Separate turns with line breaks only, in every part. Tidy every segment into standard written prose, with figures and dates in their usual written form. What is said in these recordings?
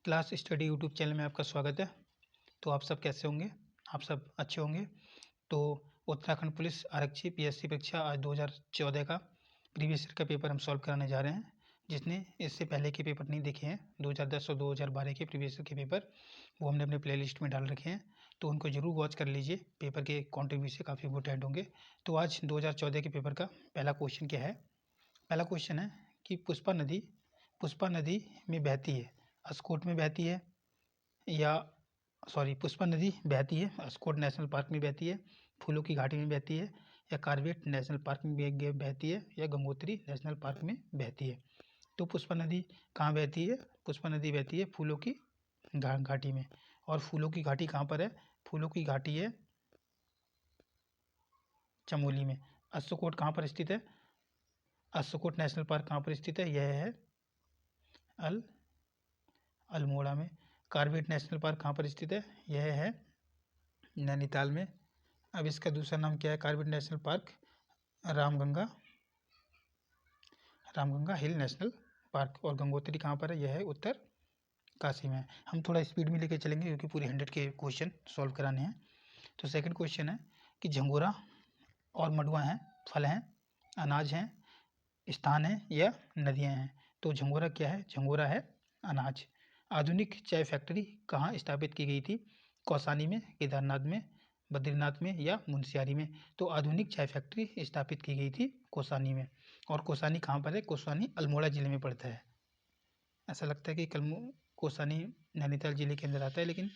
Class study YouTube channel में आपका स्वागत है। तो आप सब कैसे होंगे? आप सब अच्छे होंगे। तो उत्तराखंड पुलिस आरक्षी पीएससी परीक्षा आज 2014 का प्रीवियस ईयर का पेपर हम सॉल्व कराने जा रहे हैं। जिसने इससे पहले के पेपर नहीं देखे हैं 2010 और 2012 के प्रीवियस ईयर के पेपर, वो हमने अपने प्लेलिस्ट में डाल रखे हैं, तो उनको ज़रूर वॉच कर लीजिए। पेपर के कॉन्ट्रीब्यूशन काफ़ी इंपॉर्टेंट होंगे। तो आज 2014 के पेपर का पहला क्वेश्चन क्या है? पहला क्वेश्चन है कि पुष्पा नदी में बहती है, अस्कोट में बहती है या पुष्पा नदी बहती है, अस्कोट नेशनल पार्क में बहती है, फूलों की घाटी में बहती है, या कार्बेट नेशनल पार्क में बहती है, या गंगोत्री नेशनल पार्क में बहती है। तो पुष्पा नदी कहाँ बहती है? पुष्पा नदी बहती है फूलों की घाटी में। और फूलों की घाटी कहाँ पर है? फूलों की घाटी है चमोली में। अस्कोट कहाँ पर स्थित है? अस्कोट नेशनल पार्क कहाँ पर स्थित है? यह है अल्मोड़ा में। कार्बेट नेशनल पार्क कहाँ पर स्थित है? यह है नैनीताल में। अब इसका दूसरा नाम क्या है? Corbett national park Ramganga hill national park. और गंगोत्री कहाँ पर है? यह है उत्तर काशी में। हम थोड़ा स्पीड में लेके चलेंगे क्योंकि पूरे 100 के क्वेश्चन सॉल्व कराने हैं। तो सेकंड क्वेश्चन है कि झंगोरा और मडुआ हैं, फल हैं, अनाज हैं, स्थान है या नदियाँ हैं। तो झंगोरा क्या है? झंगोरा है अनाज। आधुनिक चाय फैक्ट्री कहाँ स्थापित की गई थी? कौसानी में, केदारनाथ में, बद्रीनाथ में या मुनस्यारी में। तो आधुनिक चाय फैक्ट्री स्थापित की गई थी कौसानी में। और कौसानी कहाँ पर है? कौसानी अल्मोड़ा जिले में पड़ता है। ऐसा लगता है कि कौसानी नैनीताल जिले के अंदर आता है, लेकिन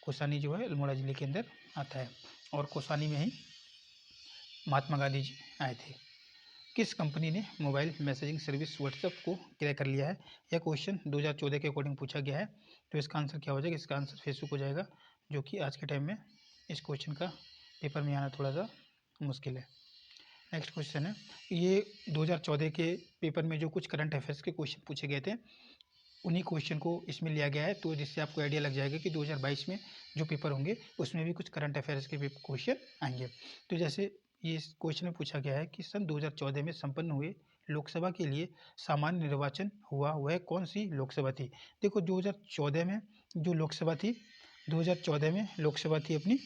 कौसानी जो है अल्मोड़ा जिले के अंदर आता है। और कौसानी में ही महात्मा गांधी जी आए थे। किस कंपनी ने मोबाइल मैसेजिंग सर्विस व्हाट्सएप को क्रय कर लिया है? यह क्वेश्चन 2014 के अकॉर्डिंग पूछा गया है। तो इसका आंसर क्या हो जाएगा? इसका आंसर फेसबुक हो जाएगा, जो कि आज के टाइम में इस क्वेश्चन का पेपर में आना थोड़ा सा मुश्किल है। नेक्स्ट क्वेश्चन है, ये 2014 के पेपर में जो कुछ करंट अफेयर्स के क्वेश्चन पूछे गए थे, उन्हीं क्वेश्चन को इसमें लिया गया है। तो जिससे आपको आइडिया लग जाएगा कि 2022 में जो पेपर होंगे उसमें भी कुछ करंट अफेयर्स के क्वेश्चन आएंगे। तो जैसे ये इस क्वेश्चन में पूछा गया है कि सन 2014 में संपन्न हुए लोकसभा के लिए सामान्य निर्वाचन हुआ, वह कौन सी लोकसभा थी? देखो 2014 में जो लोकसभा थी, 2014 में लोकसभा थी अपनी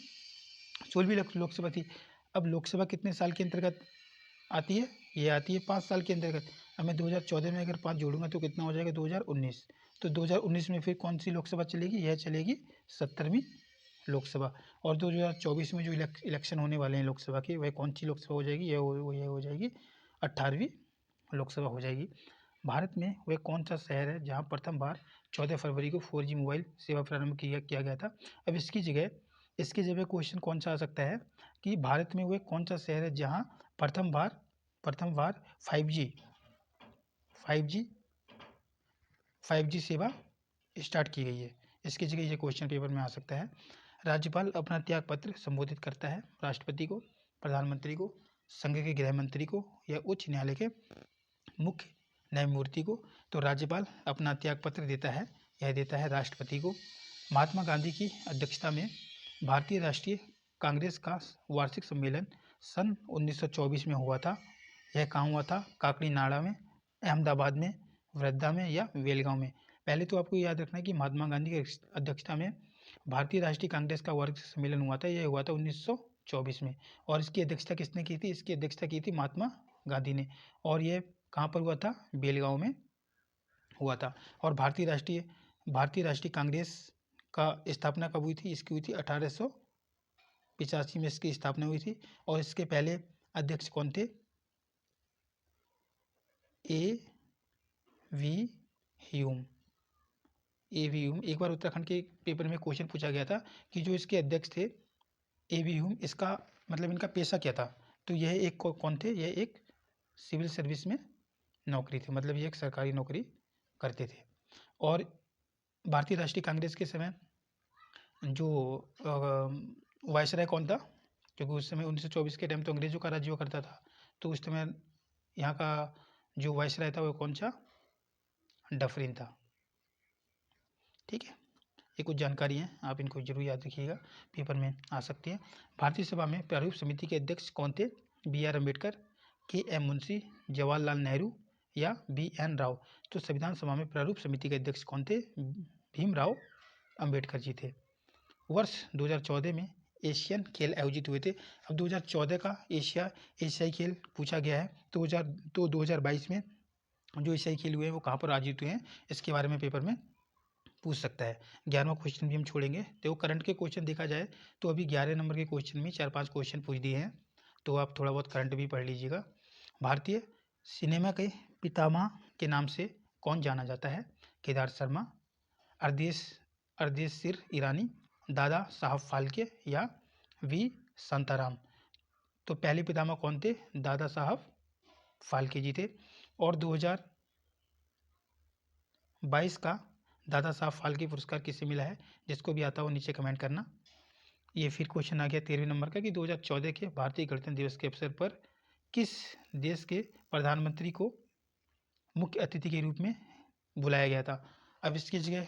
16वीं लोकसभा थी। अब लोकसभा कितने साल के अंतर्गत आती है? ये आती है 5 साल के अंतर्गत। अब मैं 2014 में अगर 5 जोड़ूंगा तो कितना हो जाएगा? 2019। तो 2019 में फिर कौन सी लोकसभा चलेगी? यह चलेगी 70वीं लोकसभा। और 2024 में जो इलेक्शन होने वाले हैं लोकसभा के, वह कौन सी लोकसभा हो जाएगी? यह हो जाएगी 18वीं लोकसभा हो जाएगी। भारत में वह कौन सा शहर है जहां प्रथम बार 14 फरवरी को 4G मोबाइल सेवा प्रारंभ किया गया था? अब इसकी जगह क्वेश्चन कौन सा आ सकता है कि भारत में वह कौन सा शहर है जहां प्रथम बार 5G सेवा स्टार्ट की गई है। इसकी जगह ये क्वेश्चन पेपर में आ सकता है। राज्यपाल अपना त्याग पत्र संबोधित करता है राष्ट्रपति को, प्रधानमंत्री को, संघ के गृह मंत्री को या उच्च न्यायालय के मुख्य न्यायमूर्ति को? तो राज्यपाल अपना त्याग पत्र देता है, यह देता है राष्ट्रपति को। महात्मा गांधी की अध्यक्षता में भारतीय राष्ट्रीय कांग्रेस का वार्षिक सम्मेलन सन 1924 में हुआ था। यह कहाँ हुआ था? काकड़ी नाड़ा में, अहमदाबाद में, वर्धा में या बेलगांव में? पहले तो आपको याद रखना है कि महात्मा गांधी की अध्यक्षता में भारतीय राष्ट्रीय कांग्रेस का वार्षिक सम्मेलन हुआ था। यह हुआ था 1924 में। और इसकी अध्यक्षता किसने की थी? इसकी अध्यक्षता की थी महात्मा गांधी ने। और यह कहाँ पर हुआ था? बेलगांव में हुआ था। और भारतीय राष्ट्रीय कांग्रेस का स्थापना कब हुई थी? इसकी हुई थी 1885 में इसकी स्थापना हुई थी। और इसके पहले अध्यक्ष कौन थे? ए.वी. ह्यूम। एक बार उत्तराखंड के पेपर में क्वेश्चन पूछा गया था कि जो इसके अध्यक्ष थे ए.वी. ह्यूम, इसका मतलब इनका पेशा क्या था? तो यह एक कौन थे? यह एक सिविल सर्विस में नौकरी थे, मतलब ये एक सरकारी नौकरी करते थे। और भारतीय राष्ट्रीय कांग्रेस के समय जो वायसराय कौन था? क्योंकि उस समय 1924 के टाइम तो अंग्रेजों का राज्य हुआ करता था। तो उस समय यहाँ का जो वायसराय था वो कौन सा? डफरिन था। ठीक है, ये कुछ जानकारी है, आप इनको जरूर याद रखिएगा, पेपर में आ सकती है। भारतीय सभा में प्रारूप समिति के अध्यक्ष कौन थे? B.R. अम्बेडकर, K.M. मुंशी, जवाहरलाल नेहरू या B.N. राव? तो संविधान सभा में प्रारूप समिति के अध्यक्ष कौन थे? भीमराव अंबेडकर जी थे। वर्ष 2014 में एशियन खेल आयोजित हुए थे। अब 2014 का एशियाई खेल पूछा गया है, तो 2022 में जो एशियाई खेल हुए हैं वो कहाँ पर आयोजित हुए हैं, इसके बारे में पेपर में पूछ सकता है। 11वां क्वेश्चन भी हम छोड़ेंगे। तो करंट के क्वेश्चन देखा जाए तो अभी 11 नंबर के क्वेश्चन में 4-5 क्वेश्चन पूछ दिए हैं, तो आप थोड़ा बहुत करंट भी पढ़ लीजिएगा। भारतीय सिनेमा के पितामह के नाम से कौन जाना जाता है? केदार शर्मा, अर्देशीर ईरानी, दादा साहब फाल्के या वी शांताराम। तो पहले पितामह कौन थे? दादा साहब फाल्के जी थे। और 2022 का दादा साहब फाल्के पुरस्कार किसे मिला है? जिसको भी आता हो नीचे कमेंट करना। ये फिर क्वेश्चन आ गया 13वें नंबर का कि 2014 के भारतीय गणतंत्र दिवस के अवसर पर किस देश के प्रधानमंत्री को मुख्य अतिथि के रूप में बुलाया गया था? अब इसकी जगह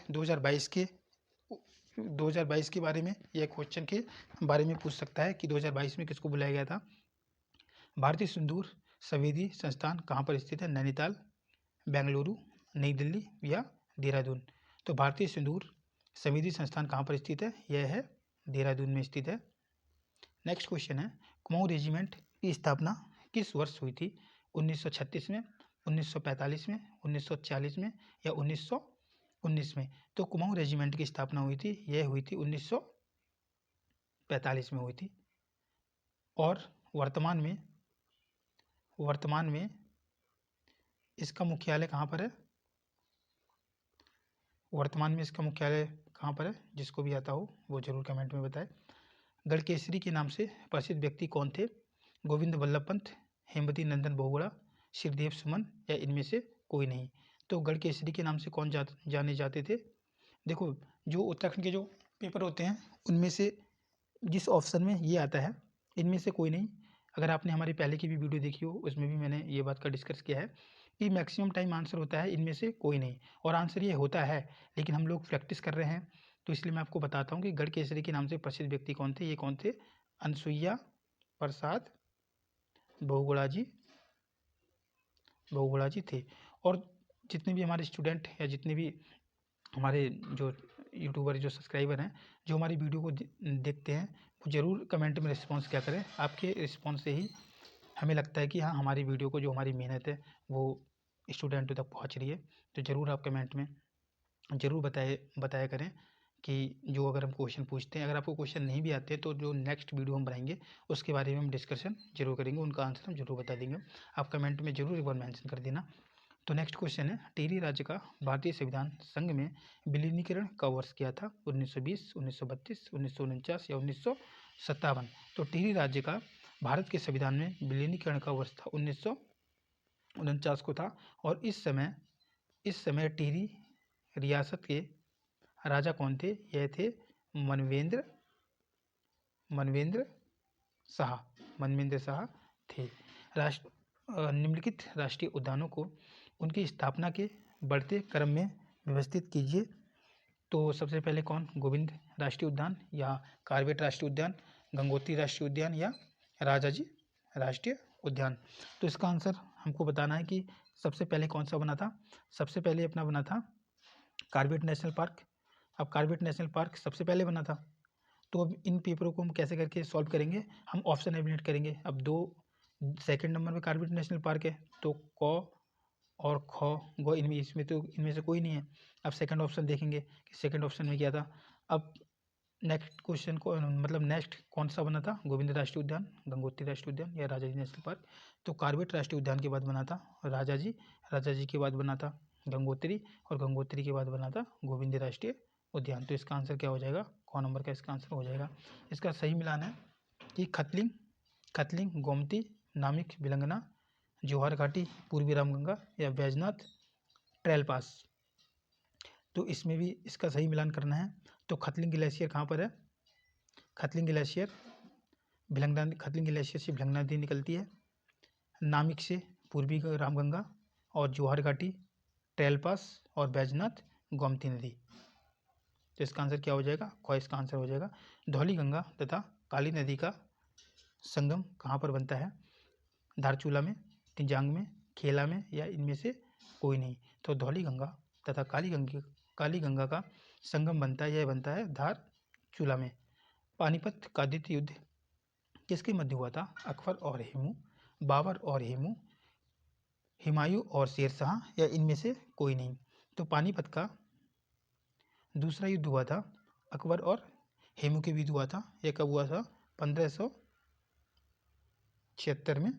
2022 के बारे में यह क्वेश्चन के बारे में पूछ सकता है कि 2022 में किसको बुलाया गया था। भारतीय सिंदूर संवेदी संस्थान कहाँ पर स्थित है? नैनीताल, बेंगलुरु, नई दिल्ली या देहरादून। तो भारतीय सिंदूर संवेदी संस्थान कहाँ पर स्थित है? यह है देहरादून में स्थित है। नेक्स्ट क्वेश्चन है, कुमाऊं रेजिमेंट की स्थापना किस वर्ष हुई थी? 1936 में, 1945 में, 1940 में या 1919 में? तो कुमाऊं रेजिमेंट की स्थापना हुई थी, यह हुई थी 1945 में हुई थी। और वर्तमान में इसका मुख्यालय कहाँ पर है? वर्तमान में इसका मुख्यालय कहाँ पर है? जिसको भी आता हो वो जरूर कमेंट में बताएं। गढ़केसरी के नाम से प्रसिद्ध व्यक्ति कौन थे? गोविंद वल्लभ पंत, हेमवती नंदन बहुगुणा, श्रीदेव सुमन या इनमें से कोई नहीं। तो गढ़केसरी के नाम से कौन जाने जाते थे? देखो, जो उत्तराखंड के जो पेपर होते हैं उनमें से जिस ऑप्शन में ये आता है इनमें से कोई नहीं। अगर आपने हमारी पहले की भी वीडियो देखी हो उसमें भी मैंने ये बात का डिस्कस किया है कि मैक्सिमम टाइम आंसर होता है इनमें से कोई नहीं, और आंसर ये होता है, लेकिन हम लोग प्रैक्टिस कर रहे हैं तो इसलिए मैं आपको बताता हूँ कि गढ़केसरी के नाम से प्रसिद्ध व्यक्ति कौन थे। ये कौन थे? अनसुईया प्रसाद बहुगुणा जी थे। और जितने भी हमारे स्टूडेंट या जितने भी हमारे जो यूट्यूबर जो सब्सक्राइबर हैं जो हमारी वीडियो को देखते हैं वो ज़रूर कमेंट में रिस्पॉन्स क्या करें। आपके रिस्पॉन्स से ही हमें लगता है कि हाँ, हमारी वीडियो को जो हमारी मेहनत है वो स्टूडेंटों तक पहुंच रही है। तो ज़रूर आप कमेंट में ज़रूर बताया करें कि जो अगर हम क्वेश्चन पूछते हैं, अगर आपको क्वेश्चन नहीं भी आते तो जो नेक्स्ट वीडियो हम बनाएंगे उसके बारे में हम डिस्कशन जरूर करेंगे, उनका आंसर हम जरूर बता देंगे। आप कमेंट में जरूर एक बार मेंशन कर देना। तो नेक्स्ट क्वेश्चन है, टिहरी राज्य का भारतीय संविधान संघ में विलीनीकरण का वर्ष क्या था? 1920, 1932, 1949 या 1957? तो टिहरी राज्य का भारत के संविधान में विलीनीकरण का वर्ष था 1949 को था। और इस समय टिहरी रियासत के राजा कौन थे? यह थे मनवेंद्र शाह थे। निम्नलिखित राष्ट्रीय उद्यानों को उनकी स्थापना के बढ़ते क्रम में व्यवस्थित कीजिए। तो सबसे पहले कौन? गोविंद राष्ट्रीय उद्यान या कार्बेट राष्ट्रीय उद्यान, गंगोत्री राष्ट्रीय उद्यान या राजाजी राष्ट्रीय उद्यान? तो इसका आंसर हमको बताना है कि सबसे पहले कौन सा बना था। सबसे पहले अपना बना था कार्बेट नेशनल पार्क। अब कार्बेट नेशनल पार्क सबसे पहले बना था। तो अब इन पेपरों को हम कैसे करके सॉल्व करेंगे? हम ऑप्शन एलिमिनेट करेंगे। अब सेकंड नंबर पे कार्बेट नेशनल पार्क है तो क और ख गो इनमें से कोई नहीं है। अब सेकंड ऑप्शन देखेंगे कि सेकंड ऑप्शन में क्या था। अब नेक्स्ट क्वेश्चन को मतलब नेक्स्ट कौन सा बना था? गोविंद राष्ट्रीय उद्यान, गंगोत्री राष्ट्रीय उद्यान या राजाजी नेशनल पार्क? तो कार्बेट राष्ट्रीय उद्यान के बाद बना था राजाजी के बाद बना था गंगोत्री, और गंगोत्री के बाद बना था गोविंद राष्ट्रीय उद्यान। तो इसका आंसर क्या हो जाएगा? क नंबर का इसका आंसर हो जाएगा। इसका सही मिलान है कि खतलिंग, गोमती, नामिक, बिलंगना, जौहर घाटी, पूर्वी रामगंगा या बैजनाथ ट्रेल पास। तो इसमें भी इसका सही मिलान करना है। तो खतलिंग ग्लेशियर कहाँ पर है? खतलिंग ग्लेशियर से भिलंगना नदी निकलती है, नामिक से पूर्वी रामगंगा, और जौहर घाटी, ट्रेल पास और बैजनाथ गोमती नदी। तो इसका आंसर क्या हो जाएगा? क इसका आंसर हो जाएगा। धौली गंगा तथा काली नदी का संगम कहाँ पर बनता है? धारचूला में, तिंजांग में, खेला में या इनमें से कोई नहीं। तो धौली गंगा तथा काली काली गंगा का संगम बनता है, यह बनता है धारचूला में। पानीपत का द्वितीय युद्ध किसके मध्य हुआ था? अकबर और हेमू, बाबर और हेमू, हुमायूं और शेरशाह, या इनमें से कोई नहीं। तो पानीपत का दूसरा युद्ध हुआ था अकबर और हेमू के बीच हुआ था। यह कब हुआ था? 1576 में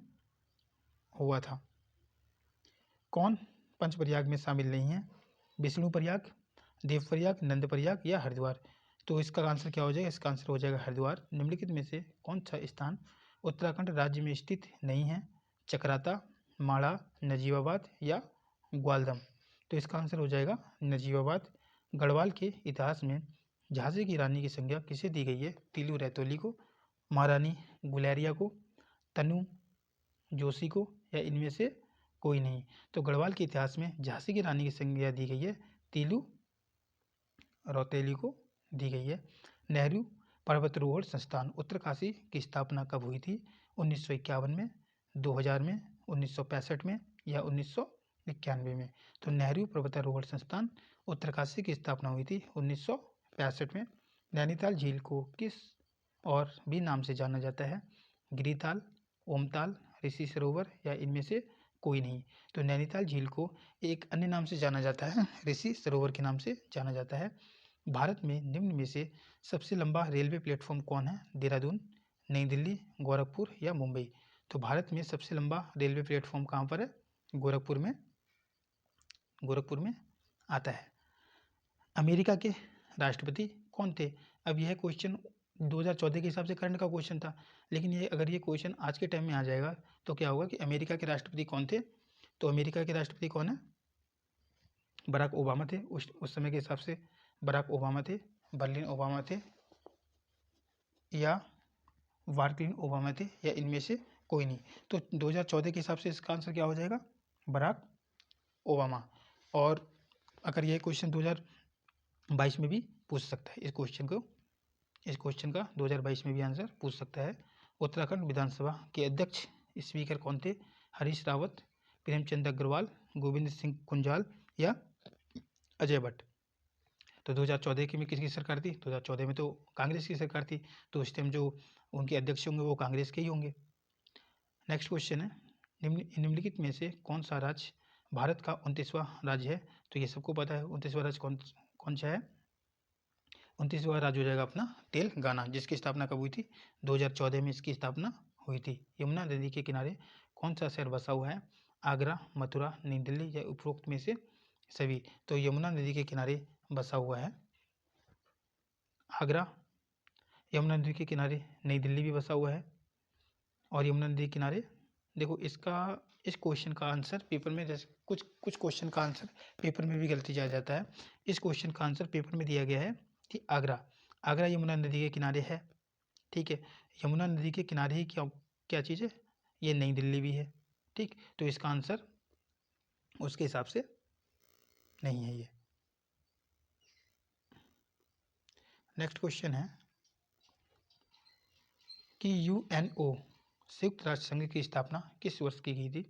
हुआ था। कौन पंचप्रयाग में शामिल नहीं है? विष्णु प्रयाग, देव प्रयाग, नंद प्रयाग या हरिद्वार। तो इसका आंसर क्या हो जाएगा? इसका आंसर हो जाएगा हरिद्वार। निम्नलिखित में से कौन सा स्थान उत्तराखंड राज्य में स्थित नहीं है? चक्राता, माड़ा, नजीबाबाद या ग्वालदम। तो इसका आंसर हो जाएगा नजीबाबाद। गढ़वाल के इतिहास में झांसी की रानी की संज्ञा किसे दी गई है? तीलू रैतोली को, महारानी गुलेरिया को, तनु जोशी को, या इनमें से कोई नहीं। तो गढ़वाल के इतिहास में झांसी की रानी की संज्ञा दी गई है तीलू रौतेली को दी गई है। नेहरू पर्वतारोहण संस्थान उत्तरकाशी की स्थापना कब हुई थी? 1951 में, 2000 में, 1965 में या 1991 में। तो नेहरू पर्वतारोहण संस्थान उत्तरकाशी की स्थापना हुई थी 1965 में। नैनीताल झील को किस और भी नाम से जाना जाता है? गिरिताल, ओमताल, ऋषि सरोवर या इनमें से कोई नहीं। तो नैनीताल झील को एक अन्य नाम से जाना जाता है, ऋषि सरोवर के नाम से जाना जाता है। भारत में निम्न में से सबसे लंबा रेलवे प्लेटफॉर्म कौन है? देहरादून, नई दिल्ली, गोरखपुर या मुंबई। तो भारत में सबसे लंबा रेलवे प्लेटफॉर्म कहाँ पर है? गोरखपुर में आता है। अमेरिका के राष्ट्रपति कौन थे? अब यह क्वेश्चन 2014 के हिसाब से करंट का क्वेश्चन था, लेकिन ये अगर ये क्वेश्चन आज के टाइम में आ जाएगा तो क्या होगा कि अमेरिका के राष्ट्रपति कौन थे? तो अमेरिका के राष्ट्रपति कौन है? बराक ओबामा थे। उस समय के हिसाब से बराक ओबामा थे, बर्लिन ओबामा थे या वार्कलिन ओबामा थे, या इनमें से कोई नहीं। तो 2014 के हिसाब से इसका आंसर क्या हो जाएगा? Barack Obama. और अगर यह क्वेश्चन 2022 में भी पूछ सकता है, इस क्वेश्चन का 2022 में भी आंसर पूछ सकता है। उत्तराखंड विधानसभा के अध्यक्ष स्पीकर कौन थे? हरीश रावत, प्रेमचंद अग्रवाल, गोविंद सिंह कुंजाल या अजय भट्ट। तो 2014 के में किसकी सरकार थी? 2014 में तो कांग्रेस की सरकार थी, तो उस टाइम जो उनके अध्यक्ष होंगे वो कांग्रेस के ही होंगे। नेक्स्ट क्वेश्चन है, निम्नलिखित में से कौन सा राज्य भारत का 29वां राज्य है? तो ये सबको पता है 29वां राज्य कौन सा है? 29वां राज्य हो जाएगा अपना तेलंगाना, जिसकी स्थापना कब हुई थी? 2014 में इसकी स्थापना हुई थी। यमुना नदी के किनारे कौन सा शहर बसा हुआ है? आगरा, मथुरा, नई दिल्ली या उपरोक्त में से सभी। तो यमुना नदी के किनारे बसा हुआ है आगरा। यमुना नदी के किनारे नई दिल्ली भी बसा हुआ है। और यमुना नदी के किनारे देखो, इस क्वेश्चन का आंसर पेपर में, जैसे कुछ क्वेश्चन का आंसर पेपर में भी गलती जा जाता है। इस क्वेश्चन का आंसर पेपर में दिया गया है कि आगरा यमुना नदी के किनारे है। ठीक है, यमुना नदी के किनारे ही क्या चीज़ है? ये नई दिल्ली भी है। ठीक, तो इसका आंसर उसके हिसाब से नहीं है ये। नेक्स्ट क्वेश्चन है कि यूएनओ संयुक्त राष्ट्र संघ की स्थापना किस वर्ष की गई थी?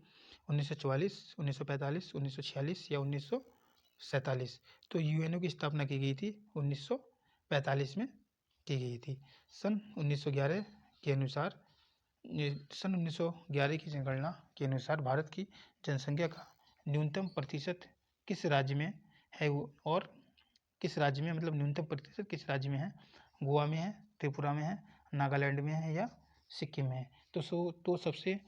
1944, 1945, 1946 या 1947। तो यूएनओ की स्थापना की गई थी 1945 में की गई थी। सन 1911 के अनुसार सन 1911 की जनगणना के अनुसार भारत की जनसंख्या का न्यूनतम प्रतिशत किस राज्य में है? और किस राज्य में, मतलब न्यूनतम प्रतिशत किस राज्य में है? गोवा में है, त्रिपुरा में है, नागालैंड में है या सिक्किम में है? तो सबसे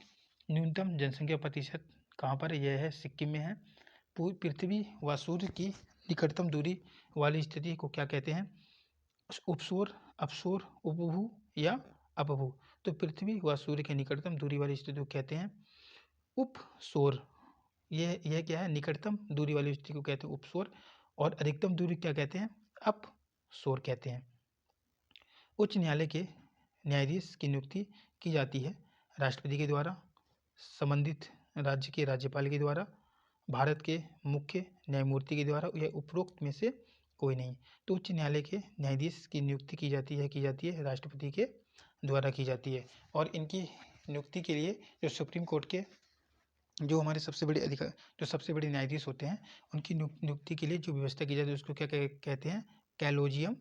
न्यूनतम जनसंख्या प्रतिशत कहाँ पर है? यह है सिक्किम में है। पृथ्वी व सूर्य की निकटतम दूरी वाली स्थिति को क्या कहते हैं? उपसौर, अपसौर, उपभू या अपभू। तो पृथ्वी व सूर्य के निकटतम दूरी वाली स्थिति को कहते हैं उपसौर। यह क्या है? निकटतम दूरी वाली स्थिति को कहते हैं उपसौर। और अधिकतम दूरी क्या कहते हैं? अपसौर कहते हैं। उच्च न्यायालय के न्यायाधीश की नियुक्ति की जाती है राष्ट्रपति के द्वारा, संबंधित राज्य के राज्यपाल के द्वारा, भारत के मुख्य न्यायमूर्ति के द्वारा, या उपरोक्त में से कोई नहीं। तो उच्च न्यायालय के न्यायाधीश की नियुक्ति की जाती है राष्ट्रपति के द्वारा की जाती है। और इनकी नियुक्ति के लिए जो सुप्रीम कोर्ट के जो हमारे सबसे बड़े अधिकार जो सबसे बड़े न्यायाधीश होते हैं उनकी नियुक्ति के लिए जो व्यवस्था की जाती है उसको क्या कहते हैं? कैलोजियम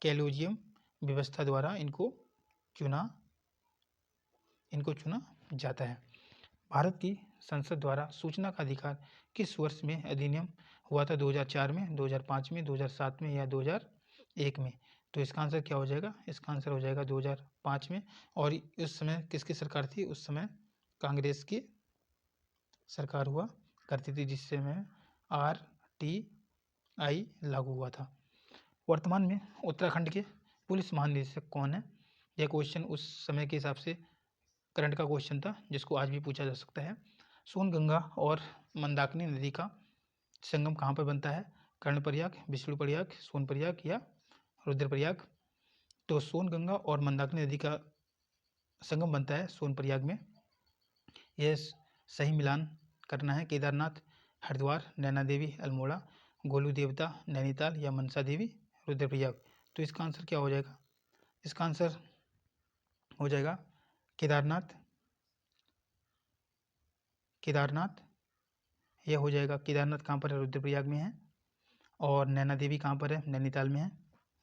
कैलोजियम व्यवस्था द्वारा चुना इनको चुना जाता है। भारत की संसद द्वारा सूचना का अधिकार किस वर्ष में अधिनियम हुआ था? 2004 में, 2005 में, 2007 में या 2001 में? तो इसका आंसर क्या हो जाएगा? इसका आंसर हो जाएगा 2005 में। और उस समय किसकी सरकार थी? उस समय कांग्रेस की सरकार हुआ करती थी, जिससे में RTI लागू हुआ था। वर्तमान में उत्तराखंड के पुलिस महानिदेशक कौन है? यह क्वेश्चन उस समय के हिसाब से करंट का क्वेश्चन था, जिसको आज भी पूछा जा सकता है। सोनगंगा और मंदाकिनी नदी का संगम कहाँ पर बनता है? कर्णप्रयाग, विष्णुप्रयाग, सोनप्रयाग या रुद्रप्रयाग? तो सोनगंगा और मंदाकिनी नदी का संगम बनता है सोनप्रयाग में। यह सही मिलान करना है केदारनाथ, हरिद्वार, नैना देवी, अल्मोड़ा, गोलू देवता, नैनीताल या मनसा देवी, रुद्रप्रयाग। तो इसका आंसर क्या हो जाएगा? इसका आंसर हो जाएगा केदारनाथ। यह हो जाएगा। केदारनाथ कहाँ पर है? रुद्रप्रयाग में है। और नैना देवी कहाँ पर है? नैनीताल में है।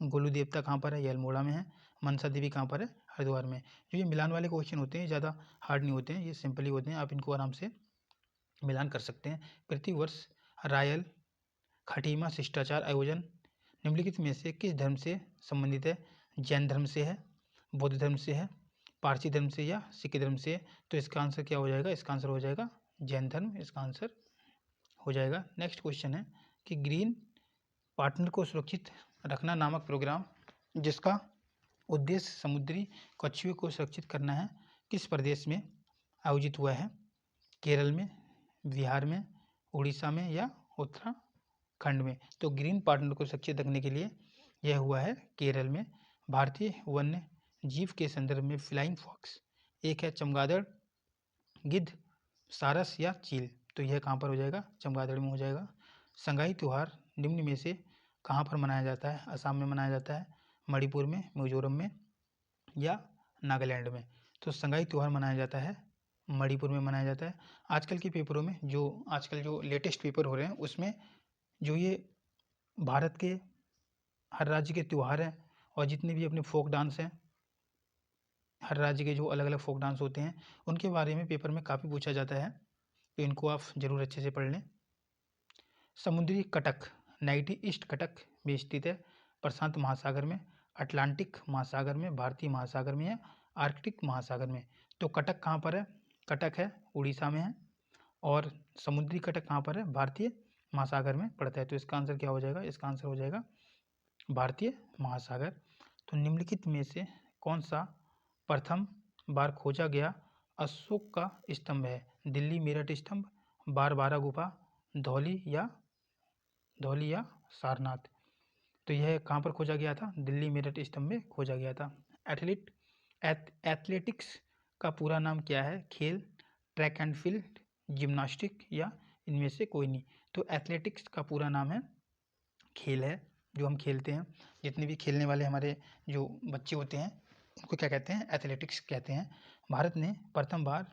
गोलू देवता कहाँ पर है? ये अल्मोड़ा में है। मनसा देवी कहाँ पर है? हरिद्वार में। जो ये मिलान वाले क्वेश्चन होते हैं ज़्यादा हार्ड नहीं होते हैं, ये सिंपल ही होते हैं, आप इनको आराम से मिलान कर सकते हैं। प्रतिवर्ष रायल खटीमा शिष्टाचार आयोजन निम्नलिखित में से किस धर्म से संबंधित है? जैन धर्म से है, बौद्ध धर्म से है, पारसी धर्म से या सिख धर्म से? तो इसका आंसर क्या हो जाएगा? इसका आंसर हो जाएगा जैन धर्म। इसका आंसर हो जाएगा। नेक्स्ट क्वेश्चन है कि ग्रीन पार्टनर को सुरक्षित रखना नामक प्रोग्राम जिसका उद्देश्य समुद्री कछुए को सुरक्षित करना है, किस प्रदेश में आयोजित हुआ है? केरल में, बिहार में, उड़ीसा में या उत्तराखंड में? तो ग्रीन पार्टनर को सुरक्षित रखने के लिए यह हुआ है केरल में। भारतीय वन्य जीव के संदर्भ में फ्लाइंग फॉक्स एक है चमगादड़, गिद्ध, सारस या चील? तो यह कहाँ पर हो जाएगा? चमगादड़ में हो जाएगा। संगाई त्योहार निम्न में से कहाँ पर मनाया जाता है? असम में मनाया जाता है, मणिपुर में, मिजोरम में या नागालैंड में? तो संगाई त्योहार मनाया जाता है मणिपुर में मनाया जाता है। आजकल के पेपरों में आजकल जो लेटेस्ट पेपर हो रहे हैं उसमें जो ये भारत के हर राज्य के त्यौहार हैं और जितने भी अपने फोक डांस हैं, हर राज्य के जो अलग अलग फोक डांस होते हैं उनके बारे में पेपर में काफ़ी पूछा जाता है, तो इनको आप ज़रूर अच्छे से पढ़ लें। समुद्री कटक नाइटी ईस्ट कटक में स्थित है, प्रशांत महासागर में, अटलांटिक महासागर में, भारतीय महासागर में या आर्कटिक महासागर में? तो कटक कहाँ पर है? कटक है उड़ीसा में है। और समुद्री कटक कहाँ पर है? भारतीय महासागर में पड़ता है। तो इसका आंसर क्या हो जाएगा? इसका आंसर हो जाएगा भारतीय महासागर। तो निम्नलिखित में से कौन सा प्रथम बार खोजा गया अशोक का स्तंभ है? दिल्ली मेरठ स्तंभ, बारबारा गुफा, धौली या सारनाथ? तो यह कहाँ पर खोजा गया था? दिल्ली मेरठ स्तंभ में खोजा गया था। एथलेटिक्स का पूरा नाम क्या है? खेल, ट्रैक एंड फील्ड, जिम्नास्टिक या इनमें से कोई नहीं? तो एथलेटिक्स का पूरा नाम है खेल है, जो हम खेलते हैं, जितने भी खेलने वाले हमारे जो बच्चे होते हैं उनको क्या कहते हैं? एथलेटिक्स कहते हैं। भारत ने प्रथम बार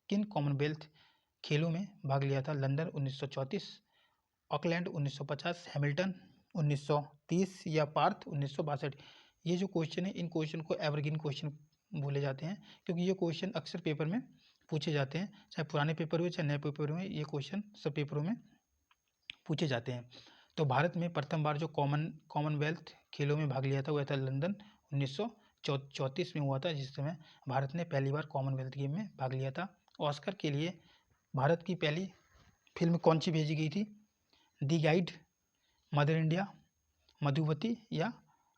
किन कॉमनवेल्थ खेलों में भाग लिया था? लंदन 1934, ऑकलैंड 1950, हैमिल्टन 1930 या पार्थ 1962? ये जो क्वेश्चन है इन क्वेश्चन को एवरग्रीन क्वेश्चन बोले जाते हैं, क्योंकि ये क्वेश्चन अक्सर पेपर में पूछे जाते हैं, चाहे पुराने पेपर हुए चाहे नए पेपर हुए, ये क्वेश्चन सब पेपरों में पूछे जाते हैं। तो भारत में प्रथम बार जो कॉमनवेल्थ खेलों में भाग लिया था वह था लंदन 1934 में हुआ था, जिस समय भारत ने पहली बार कॉमनवेल्थ गेम में भाग लिया था। ऑस्कर के लिए भारत की पहली फिल्म कौन सी भेजी गई थी? दी गाइड, मदर इंडिया, मधुवती या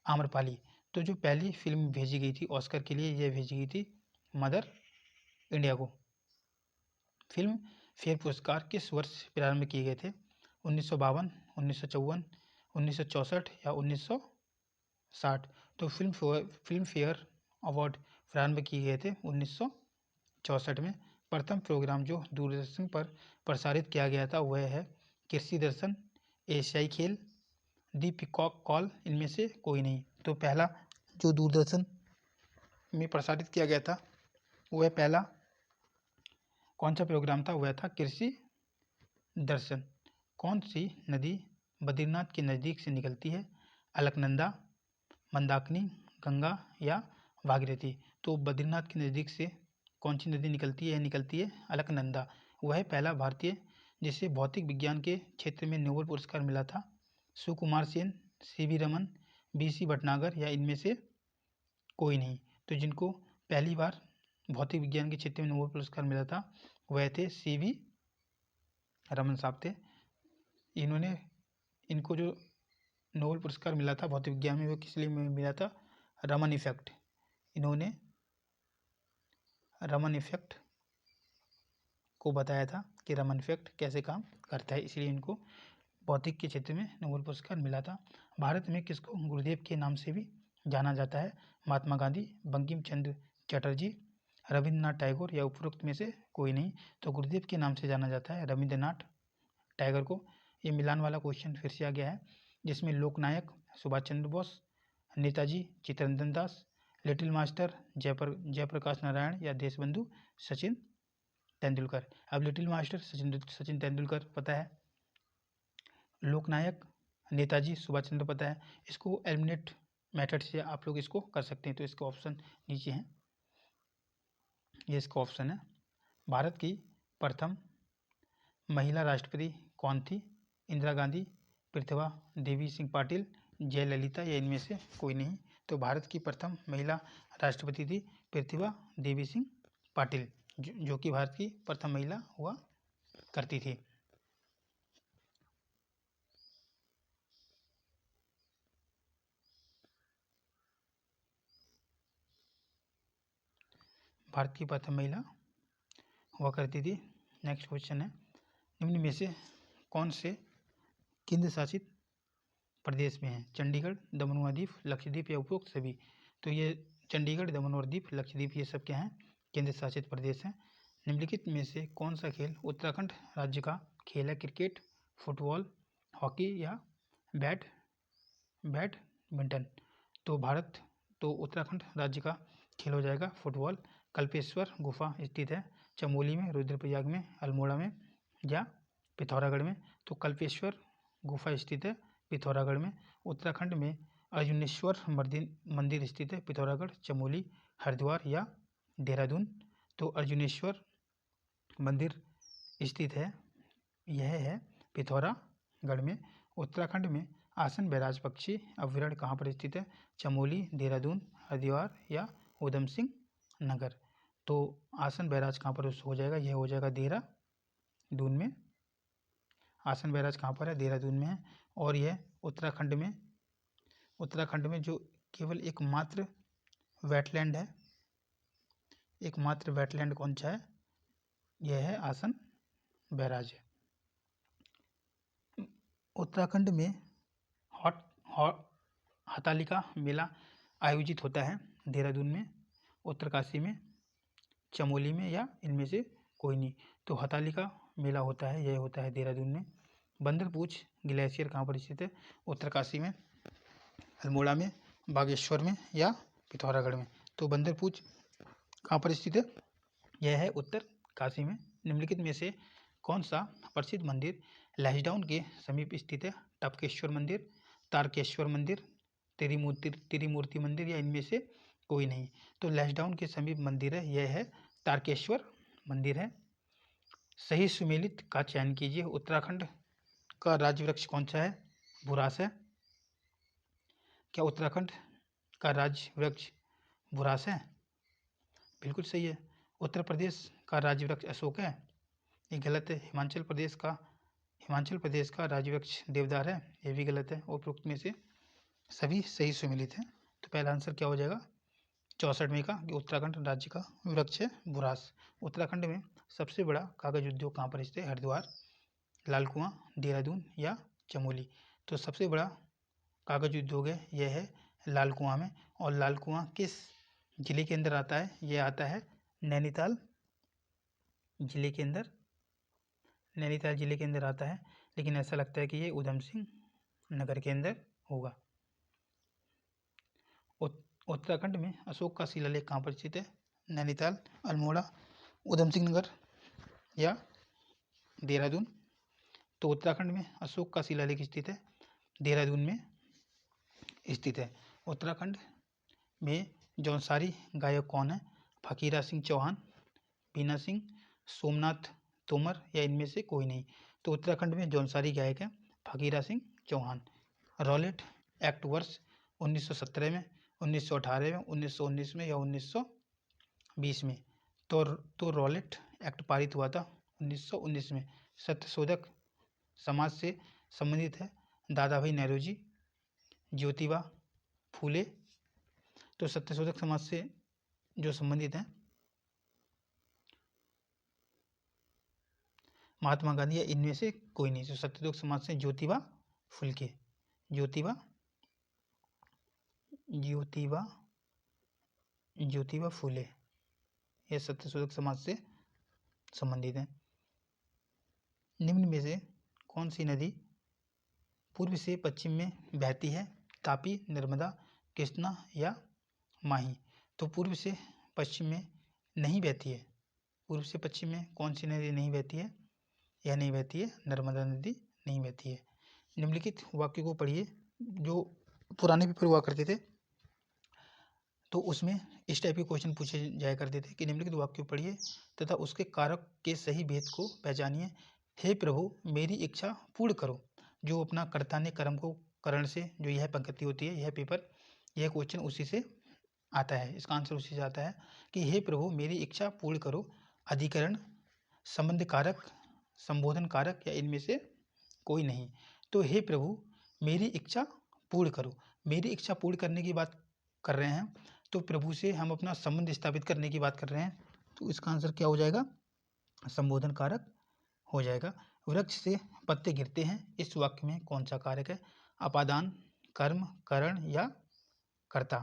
आम्रपाली? तो जो पहली फिल्म भेजी गई थी ऑस्कर के लिए, यह भेजी गई थी मदर इंडिया को। फिल्म फेयर पुरस्कार किस वर्ष प्रारंभ किए गए थे? 1952, 1954, 1964 या 1960? तो फिल्म फेयर अवार्ड प्रारंभ किए गए थे 1964 में। प्रथम प्रोग्राम जो दूरदर्शन पर प्रसारित किया गया था वह है कृषि दर्शन, एशियाई खेल, दी पीकॉक कॉल, इनमें से कोई नहीं? तो पहला जो दूरदर्शन में प्रसारित किया गया था वह पहला कौन सा प्रोग्राम था? वह था कृषि दर्शन। कौन सी नदी बद्रीनाथ के नज़दीक से निकलती है? अलकनंदा, मंदाकिनी, गंगा या भागीरथी। तो बद्रीनाथ के नज़दीक से कौन सी नदी निकलती है? निकलती है अलकनंदा। वह पहला भारतीय जिसे भौतिक विज्ञान के क्षेत्र में नोबेल पुरस्कार मिला था। सुकुमार सेन, सीवी रमन, बीसी भटनागर या इनमें से कोई नहीं। तो जिनको पहली बार भौतिक विज्ञान के क्षेत्र में नोबेल पुरस्कार मिला था वह थे सीवी रमन साहब थे। इनको जो नोबेल पुरस्कार मिला था भौतिक विज्ञान में वो किस लिए मिला था? रमन इफेक्ट। इन्होंने रमन इफेक्ट को बताया था कि रमन इफेक्ट कैसे काम करता है, इसलिए इनको भौतिक के क्षेत्र में नोबेल पुरस्कार मिला था। भारत में किसको गुरुदेव के नाम से भी जाना जाता है? महात्मा गांधी, बंकिम चंद्र चटर्जी, रविंद्रनाथ टैगोर या उपरोक्त में से कोई नहीं। तो गुरुदेव के नाम से जाना जाता है रविंद्रनाथ टैगोर को। ये मिलान वाला क्वेश्चन फिर से आ गया है, जिसमें लोकनायक सुभाष चंद्र बोस, नेताजी चित्तरंजन दास, लिटिल मास्टर जयप्रकाश नारायण या देशबंधु सचिन तेंदुलकर। अब लिटिल मास्टर सचिन तेंदुलकर पता है, लोकनायक नेताजी सुभाष चंद्र पता है। इसको एलिमिनेट मेथड से आप लोग इसको कर सकते हैं। तो इसका ऑप्शन नीचे है, ये इसका ऑप्शन है। भारत की प्रथम महिला राष्ट्रपति कौन थी? इंदिरा गांधी, प्रतिभा देवी सिंह पाटिल, जयललिता या इनमें से कोई नहीं। तो भारत की प्रथम महिला राष्ट्रपति थी प्रतिभा देवी सिंह पाटिल, जो कि भारत की प्रथम महिला हुआ करती थी। भारत की प्रथम महिला हुआ करती थी। नेक्स्ट क्वेश्चन है, निम्न में से कौन से केंद्र शासित प्रदेश में है? चंडीगढ़, दमन और दीव, लक्षद्वीप या उपरोक्त सभी। तो ये चंडीगढ़, दमन और दीव, लक्षद्वीप ये सब क्या हैं? केंद्र शासित प्रदेश हैं। निम्नलिखित में से कौन सा खेल उत्तराखंड राज्य का खेल है? क्रिकेट, फुटबॉल, हॉकी या बैडमिंटन। तो उत्तराखंड राज्य का खेल हो जाएगा फुटबॉल। कल्पेश्वर गुफा स्थित है चमोली में, रुद्रप्रयाग में, अल्मोड़ा में या पिथौरागढ़ में। तो कल्पेश्वर गुफा स्थित है पिथौरागढ़ में। उत्तराखंड में अर्जुनेश्वर मंदिर स्थित है पिथौरागढ़, चमोली, हरिद्वार या देहरादून। तो अर्जुनेश्वर मंदिर स्थित है, यह है पिथौरागढ़ में। उत्तराखंड में आसन बैराज पक्षी अभ्यारण्य कहाँ पर स्थित है? चमोली, देहरादून, हरिद्वार या उधम सिंह नगर। तो आसन बैराज कहाँ पर हो जाएगा? यह हो जाएगा देहरादून में। आसन बैराज कहाँ पर है? देहरादून में है। और यह उत्तराखंड में जो केवल एकमात्र वेटलैंड है, एकमात्र वेटलैंड कौन सा है? यह है आसन बैराज। उत्तराखंड में हथालिका मेला आयोजित होता है देहरादून में, उत्तरकाशी में, चमोली में या इनमें से कोई नहीं। तो हथालिका मेला होता है, यह होता है देहरादून में। बंदरपूछ ग्लेशियर कहाँ पर स्थित है? उत्तरकाशी में, अल्मोड़ा में, बागेश्वर में या पिथौरागढ़ में। तो बंदरपूछ कहाँ पर स्थित है? यह है उत्तरकाशी में। निम्नलिखित में से कौन सा प्रसिद्ध मंदिर लैंसडाउन के समीप स्थित है? टपकेश्वर मंदिर, तारकेश्वर मंदिर, त्रिमूर्ति मंदिर या इनमें से कोई नहीं। तो लैंसडाउन के समीप मंदिर है, यह है तारकेश्वर मंदिर है। सही सुमेलित का चयन कीजिए। उत्तराखंड का राज्य वृक्ष कौन सा है? बुरास है। क्या उत्तराखंड का राज्य वृक्ष बुरास है? बिल्कुल सही है। उत्तर प्रदेश का राज्य वृक्ष अशोक है? ये गलत है। हिमाचल प्रदेश का राज्य वृक्ष देवदार है? ये भी गलत है। उपरोक्त में से सभी सही सुमेलित हैं। तो पहला आंसर क्या हो जाएगा 64 में का, कि उत्तराखंड राज्य का वृक्ष है बुरास। उत्तराखंड में सबसे बड़ा कागज उद्योग कहाँ पर स्थित है? हरिद्वार, लाल कुआं, देहरादून या चमोली। तो सबसे बड़ा कागज उद्योग है, यह है लाल कुआं में। और लाल कुआं किस जिले के अंदर आता है? यह आता है नैनीताल जिले के अंदर, नैनीताल जिले के अंदर आता है, लेकिन ऐसा लगता है कि ये उधम सिंह नगर के अंदर होगा। उत्तराखंड में अशोक का शिलालेख कहाँ पर स्थित है? नैनीताल, अल्मोड़ा, उधम सिंह नगर। या देहरादून? तो उत्तराखंड में अशोक का शिलालेख स्थित है, देहरादून में स्थित है। उत्तराखंड में जौनसारी गायक कौन है? फकीरा सिंह चौहान, बीना सिंह, सोमनाथ तोमर या इनमें से कोई नहीं। तो उत्तराखंड में जौनसारी गायक है फकीरा सिंह चौहान। रॉलेट एक्ट वर्ष 1917 में, 1918 में, 1919 में या 1920 में? तो रॉलेट एक्ट पारित हुआ था 1919 में। सत्यशोधक समाज से संबंधित है दादा भाई नौरोजी, ज्योतिबा फूले। तो सत्यशोधक समाज से जो संबंधित हैं महात्मा गांधी या इनमें से कोई नहीं। तो सत्यशोधक समाज से ज्योतिबा फुलके, ज्योतिबा ज्योतिबा ज्योतिबा फूले, यह सत्यशोधक समाज से संबंधित है। निम्न में से कौन सी नदी पूर्व से पश्चिम में बहती है? तापी, नर्मदा, कृष्णा या माही? तो पूर्व से पश्चिम में नहीं बहती है। पूर्व से पश्चिम में कौन सी नदी नहीं बहती है? यह नहीं बहती है, नर्मदा नदी नहीं बहती है। निम्नलिखित वाक्य को पढ़िए। जो पुराने पेपर हुआ करते थे तो उसमें इस टाइप के क्वेश्चन पूछे जाया करते थे कि निम्नलिखित वाक्य पढ़िए तथा उसके कारक के सही भेद को पहचानिए। हे प्रभु मेरी इच्छा पूर्ण करो। जो अपना कर्ता ने कर्म को करण से जो यह पंक्ति होती है, यह पेपर, यह क्वेश्चन उसी से आता है। इसका आंसर उसी से आता है कि हे प्रभु मेरी इच्छा पूर्ण करो। अधिकरण, संबंध कारक, संबोधन कारक या इनमें से कोई नहीं। तो हे प्रभु मेरी इच्छा पूर्ण करो, मेरी इच्छा पूर्ण करने की बात कर रहे हैं तो प्रभु से हम अपना संबंध स्थापित करने की बात कर रहे हैं। तो इसका आंसर क्या हो जाएगा? संबोधन कारक हो जाएगा। वृक्ष से पत्ते गिरते हैं, इस वाक्य में कौन सा कारक है? अपादान, कर्म, करण या कर्ता?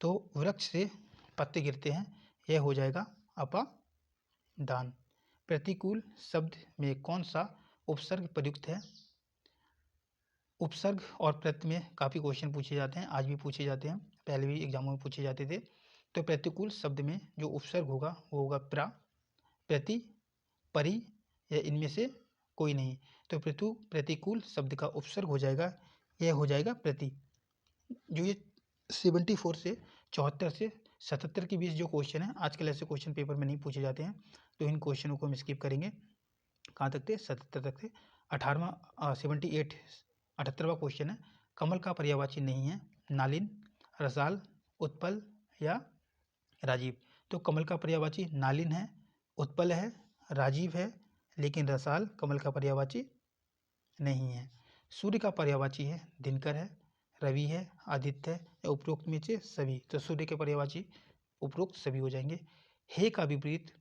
तो वृक्ष से पत्ते गिरते हैं, यह हो जाएगा अपादान। प्रतिकूल शब्द में कौन सा उपसर्ग प्रयुक्त है? उपसर्ग और प्रत्यय में काफ़ी क्वेश्चन पूछे जाते हैं, आज भी पूछे जाते हैं, पहले भी एग्जामों में पूछे जाते थे। तो प्रतिकूल शब्द में जो उपसर्ग होगा वो होगा प्रा, प्रति, परि या इनमें से कोई नहीं। तो प्रतिकूल शब्द का उपसर्ग हो जाएगा, यह हो जाएगा प्रति। जो ये 74 से 74 से 77 के बीच जो क्वेश्चन है, आजकल ऐसे क्वेश्चन पेपर में नहीं पूछे जाते हैं, तो इन क्वेश्चनों को हम स्किप करेंगे। कहाँ तक थे? 77 तक थे। 78वां क्वेश्चन है, कमल का पर्यायवाची नहीं है? नालिन, रसाल, उत्पल या राजीव? तो कमल का पर्यायवाची नालिन है, उत्पल है, राजीव है, लेकिन रसाल कमल का पर्यायवाची नहीं है। सूर्य का पर्यायवाची है दिनकर है, रवि है, आदित्य है या उपरोक्त में से सभी? तो सूर्य के पर्यायवाची उपरोक्त सभी हो जाएंगे। हे का विपरीत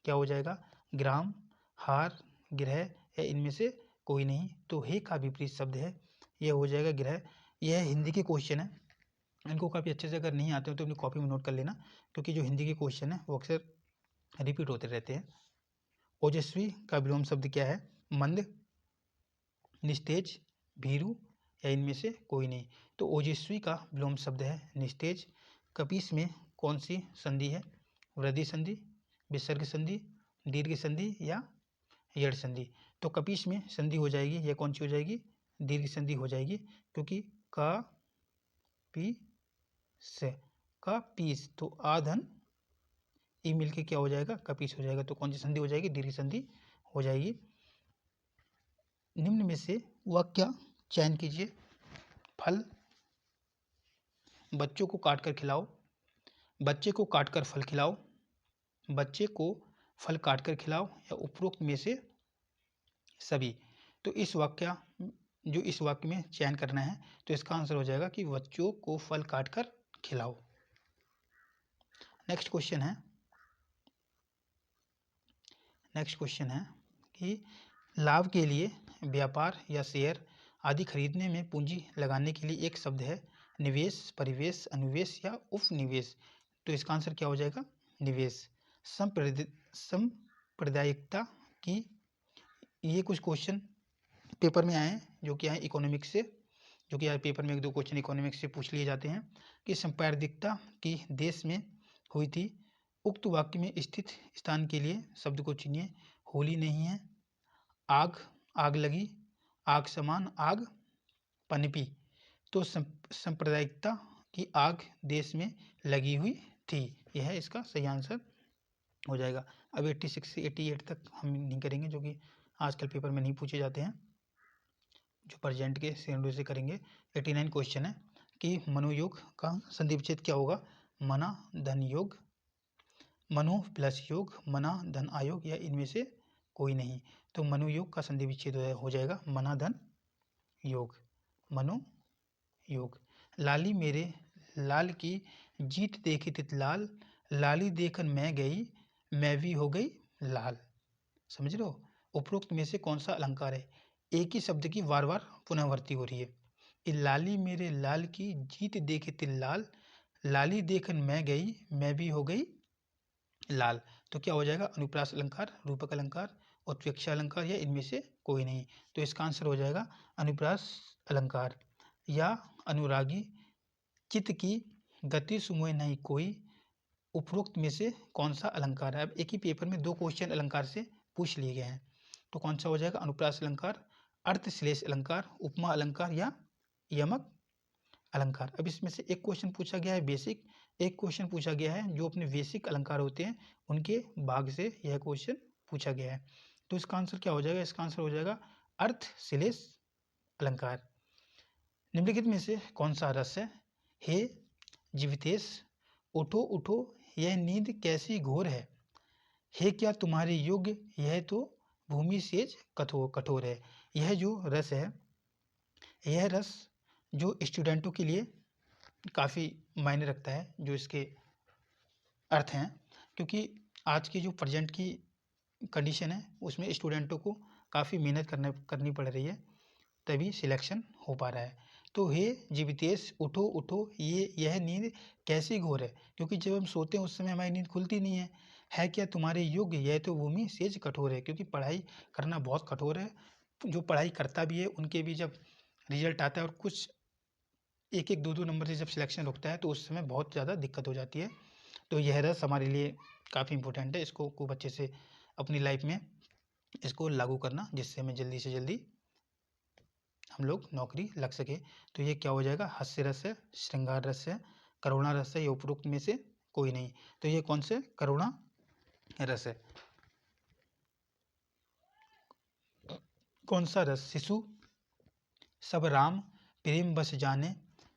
क्या हो जाएगा? ग्राम, हार, ग्रह या इनमें से कोई नहीं। तो हे का विपरीत शब्द है, यह हो जाएगा ग्रह। यह हिंदी के क्वेश्चन है, इनको काफ़ी अच्छे से अगर नहीं आते हो तो अपनी कॉपी में नोट कर लेना, क्योंकि जो हिंदी के क्वेश्चन है वो अक्सर रिपीट होते रहते हैं। ओजस्वी का विलोम शब्द क्या है? मंद, निस्तेज, भीरू या इनमें से कोई नहीं। तो ओजस्वी का विलोम शब्द है निस्तेज। कपीस में कौन सी संधि है? वृद्धि संधि, विसर्ग संधि, दीर्घ संधि या यड़ संधि? तो कपीस में संधि हो जाएगी, यह कौन सी हो जाएगी? दीर्घ संधि हो जाएगी, क्योंकि का पी से का पीस, तो आधन ई मिलके क्या हो जाएगा? कपीस हो जाएगा। तो कौन सी संधि हो जाएगी? दीर्घ संधि हो जाएगी। निम्न में से वाक्य चयन कीजिए। फल, बच्चों को काटकर खिलाओ, बच्चे को काटकर फल खिलाओ, बच्चे को फल काटकर खिलाओ या उपरोक्त में से सभी? तो इस वाक्य में चयन करना है, तो इसका आंसर हो जाएगा कि बच्चों को फल काटकर खिलाओ। नेक्स्ट क्वेश्चन है कि लाभ के लिए व्यापार या शेयर आदि खरीदने में पूंजी लगाने के लिए एक शब्द है निवेश, परिवेश, अनुवेश या उपनिवेश? तो इसका आंसर क्या हो जाएगा? निवेश। सांप्रदायिकता की, ये कुछ क्वेश्चन पेपर में आए हैं जो कि है इकोनॉमिक्स से, जो कि पेपर में 1-2 क्वेश्चन इकोनॉमिक्स से पूछ लिए जाते हैं कि सांप्रदायिकता की देश में हुई थी। उक्त वाक्य में स्थित स्थान के लिए शब्द को चुनिए। होली नहीं है, आग आग लगी, आग समान आग पनपी। तो सांप्रदायिकता की आग देश में लगी हुई थी। यह इसका सही आंसर हो जाएगा। अब 86 से 88 तक हम नहीं करेंगे, जो कि आजकल पेपर में नहीं पूछे जाते हैं, जो प्रेजेंट के सिनेरियो से करेंगे। 89 क्वेश्चन है कि मनोयोग का संधि विच्छेद क्या होगा। मना धन योग, मनो प्लस योग, मना धन आयोग, या इनमें से कोई नहीं। तो मनोयोग का संधि विच्छेद हो जाएगा मना धन योग, मनो योग। लाली मेरे लाल की जीत देखी तित लाल, लाली देखकर मैं गई, मैं भी हो गई लाल। समझ रहे हो। उपरोक्त में से कौन सा अलंकार है। एक ही शब्द की बार बार पुनरावृत्ति हो रही है। ये लाली मेरे लाल की जीत देखी तित लाल, लाली देखकर मैं गई, मैं भी हो गई लाल। तो क्या हो जाएगा। अनुप्रास अलंकार, रूपक अलंकार, उत्प्रेक्षा अलंकार, या इनमें से कोई नहीं। तो इसका आंसर हो जाएगा अनुप्रास अलंकार। या अनुरागी चित्त की गति सुमोय नहीं कोई, उपरोक्त में से कौन सा अलंकार है। अब एक ही पेपर में 2 क्वेश्चन अलंकार से पूछ लिए गए हैं। तो कौन सा हो जाएगा। अनुप्रास अलंकार, अर्थश्लेष अलंकार, उपमा अलंकार, या यमक अलंकार। अब इसमें से एक क्वेश्चन पूछा गया है बेसिक, एक क्वेश्चन पूछा गया है जो अपने बेसिक अलंकार होते हैं उनके भाग से यह क्वेश्चन पूछा गया है। तो इसका आंसर क्या हो जाएगा। इसका आंसर हो जाएगा अर्थश्लेष अलंकार। निम्नलिखित में से कौन सा रस है। हे जीवितेश उठो उठो, यह नींद कैसी घोर है, हे क्या तुम्हारे योग्य, यह तो भूमि सेज कठोर है। यह जो रस है, यह रस जो स्टूडेंटों के लिए काफ़ी मायने रखता है, जो इसके अर्थ हैं, क्योंकि आज की जो प्रेजेंट की कंडीशन है उसमें स्टूडेंटों को काफ़ी मेहनत करनी पड़ रही है, तभी सिलेक्शन हो पा रहा है। तो हे जीवितेश उठो उठो, यह नींद कैसी घोर है, क्योंकि जब हम सोते हैं उस समय हमारी नींद खुलती नहीं है क्या तुम्हारे योग्य, यह तो भूमि सेज कठोर है, क्योंकि पढ़ाई करना बहुत कठोर है। जो पढ़ाई करता भी है उनके भी जब रिजल्ट आता है और कुछ 1-1, 2-2 नंबर से जब सिलेक्शन रुकता है तो उस समय बहुत ज़्यादा दिक्कत हो जाती है। तो यह रस हमारे लिए काफ़ी इंपॉर्टेंट है, इसको खूब अच्छे से अपनी लाइफ में इसको लागू करना, जिससे हमें जल्दी से जल्दी हम लोग नौकरी लग सके। तो ये क्या हो जाएगा। हास्य रस है, श्रृंगार रस है, करुणा रस है, या उपरोक्त में से कोई नहीं। तो ये कौन से करुणा रस है। कौन सा रस। शिशु सब राम प्रेम बस जाने,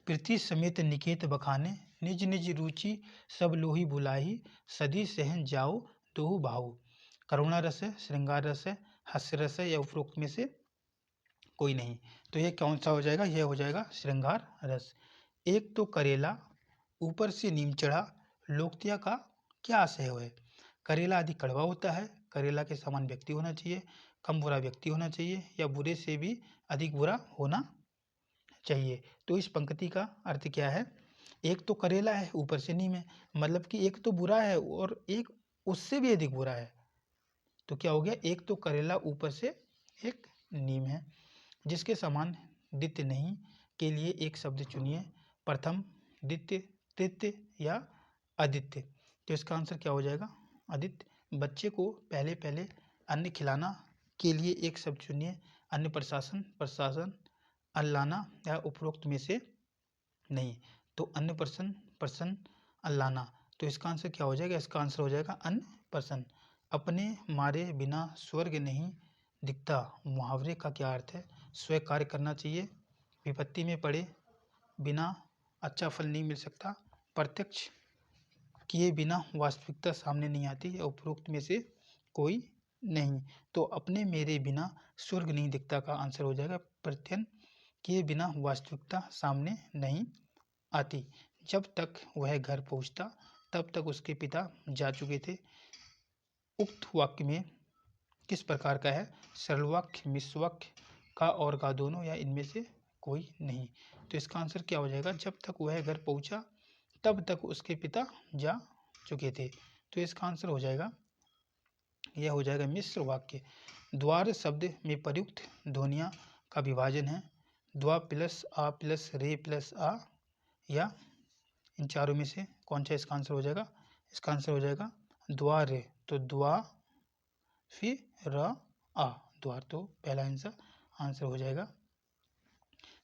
पृथ्वी समेत निकेत बखाने, निज निज रुचि सब लोही बुलाही, सदी सहन जाओ दोहु भाऊ। करुणा रस है, श्रृंगार रस है, हास्य रस है, या उपरोक्त में से कोई नहीं। तो ये कौन सा हो जाएगा। यह हो जाएगा श्रृंगार रस। एक तो करेला ऊपर से नीम चढ़ा, लोकत्या का क्या आशय है। करेला अधिक कड़वा होता है, करेला के समान व्यक्ति होना चाहिए, कम बुरा व्यक्ति होना चाहिए, या बुरे से भी अधिक बुरा होना चाहिए। तो इस पंक्ति का अर्थ क्या है। एक तो करेला है ऊपर से नीम है, मतलब कि एक तो बुरा है और एक उससे भी अधिक बुरा है। तो क्या हो गया। एक तो करेला ऊपर से एक नीम है। जिसके समान द्वितीय नहीं के लिए एक शब्द चुनिए। प्रथम, द्वितीय, तृतीय, या अद्वितीय। तो इसका आंसर क्या हो जाएगा। अद्वितीय। बच्चे को पहले पहले अन्न खिलाना के लिए एक शब्द चुनिए। अन्न प्रशासन, प्रशासन, अल्लाना, या उपरोक्त में से नहीं। तो अन्न प्रसन, प्रसन, अल्लाना। तो इसका आंसर क्या हो जाएगा। इसका आंसर हो जाएगा अन्न प्रसन। अपने मारे बिना स्वर्ग नहीं दिखता, मुहावरे का क्या अर्थ है। स्वयं कार्य करना चाहिए, विपत्ति में पड़े बिना अच्छा फल नहीं मिल सकता, प्रत्यक्ष किए बिना वास्तविकता सामने नहीं आती, या उपरोक्त में से कोई नहीं। तो अपने मेरे बिना स्वर्ग नहीं दिखता का आंसर हो जाएगा प्रत्यन किए बिना वास्तविकता सामने नहीं आती। जब तक वह घर पहुंचता तब तक उसके पिता जा चुके थे। उक्त वाक्य में किस प्रकार का है। सरल वाक्य, मिश्र वाक्य, का और का दोनों, या इनमें से कोई नहीं। तो इसका आंसर क्या हो जाएगा। जब तक वह घर पहुंचा तब तक उसके पिता जा चुके थे। तो इसका आंसर हो जाएगा, यह हो जाएगा मिश्र वाक्य। द्वार शब्द में प्रयुक्त ध्वनियाँ का विभाजन है। द्वा प्लस आ प्लस रे प्लस आ, या इन चारों में से कौन सा इसका आंसर हो जाएगा। इसका आंसर हो जाएगा द्वारे। तो द्वा फिर र आ द्वार। तो पहला आंसर हो जाएगा।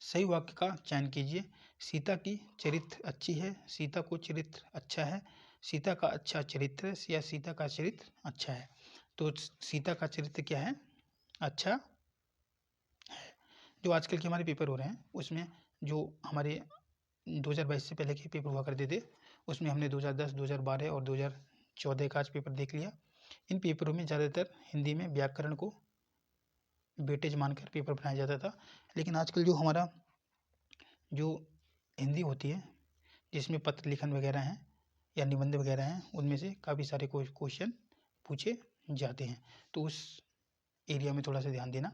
सही वाक्य का चयन कीजिए। सीता की चरित्र अच्छी है, सीता को चरित्र अच्छा है, सीता का अच्छा चरित्र या सीता का चरित्र अच्छा है। तो सीता का चरित्र क्या है? अच्छा है। जो आजकल के हमारे पेपर हो रहे हैं उसमें जो हमारे 2022 से पहले के पेपर हुआ करते थे उसमें हमने 2010, 2012 और 2014 का आज पेपर देख लिया। इन पेपरों में ज़्यादातर हिंदी में व्याकरण को वेटेज मानकर पेपर बनाया जाता था, लेकिन आजकल जो हमारा जो हिंदी होती है जिसमें पत्र लिखन वगैरह हैं या निबंध वगैरह हैं उनमें से काफ़ी सारे क्वेश्चन पूछे जाते हैं। तो उस एरिया में थोड़ा सा ध्यान देना।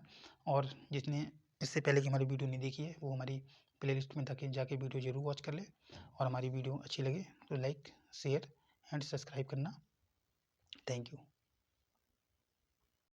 और जिसने इससे पहले की हमारी वीडियो नहीं देखी है वो हमारी प्लेलिस्ट में जाके वीडियो ज़रूर वॉच कर ले। और हमारी वीडियो अच्छी लगे तो लाइक, शेयर एंड सब्सक्राइब करना। Thank you.